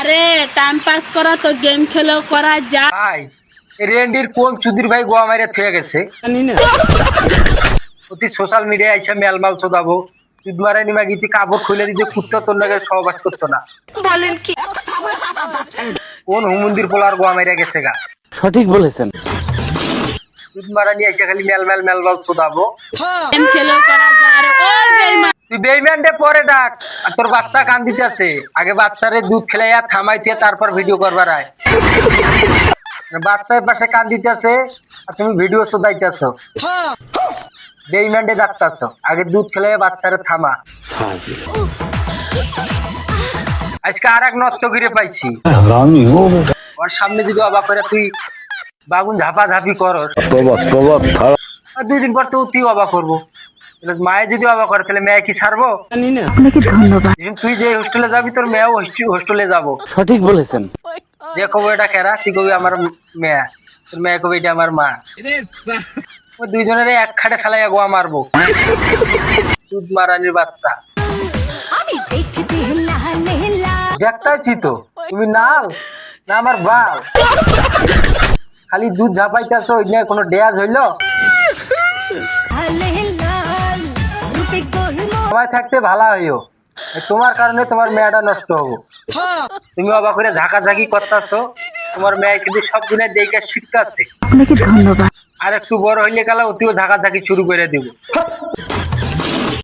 আরে time pass করা তো গেম খেলেও করা যায়। ভাই রেন্ডির কোন চুদির ভাই গোয়া মাইরা থুয়ে গেছে জানি না। অতি সোশ্যাল মিডিয়ায় আইসা মেলমাল চোদাবো ঈদ মারাই নিমা গিয়ে কাপড় খুলে দিতে কুত্তা তোর নাকি সহবাস করতো না। বলেন কি? কোন হুমন্দির পোলার গোয়া মাইরা গেছে গা। সঠিক বলেছেন। ঈদ মারা নিয়ে আইসা খালি মেলমাল চোদাবো। গেম খেলেও করা যায়। আরে ও বেইমান। তুই বেইমান ডে পরে ডাক আর তোর বাচ্চা কান দিতেছে আগে বাচ্চারে দুধ খেলাইয়া থামাইতে তারপর ভিডিও করবার আয়। বাচ্চার পাশে কান দিতেছে আর তুমি ভিডিও শোধাইতেছো বেইমান ডে ডাকতেছো আগে দুধ খেলাইয়া বাচ্চারে থামা। আজকে আর এক নত্য ঘিরে পাইছি ওর সামনে যদি অবাক করে তুই বাগুন ঝাপা ঝাপি করস আর 2 দিন পর তো তুই অবাক করবো। মায়ে যদি অবাক করে তাহলে মেয়ে কি ছাড়বো? জানি না। তুই যে হোস্টেলে যাবি তোর মেয়েও হোস্টেলে যাবো। সঠিক বলেছেন। যে কবো এটা কেরা তুই কবি আমার মেয়া তোর মেয়ে কবি এটা আমার মা। ওই দুইজনের এক খাটে ফেলাইয়া গোয়া মারবো। দুধ মারানির বাচ্চা দেখতেছি তো তুমি নাল না আমার বাল খালি দুধ ঝাপাইতেছো ওই নিয়ে কোনো ডেয়াজ হইলো? সময় থাকতে ভালো হইও তোমার কারণে তোমার মেয়েটা নষ্ট হবো। তুমি অবাক করে ঝাঁকাঝাঁকি করতেছো তোমার মেয়ে কিন্তু সব দিনের দেখে শিখতেছে। আর একটু বড় হইলে গেলে অতিও ঝাঁকাঝাঁকি শুরু করে দিব।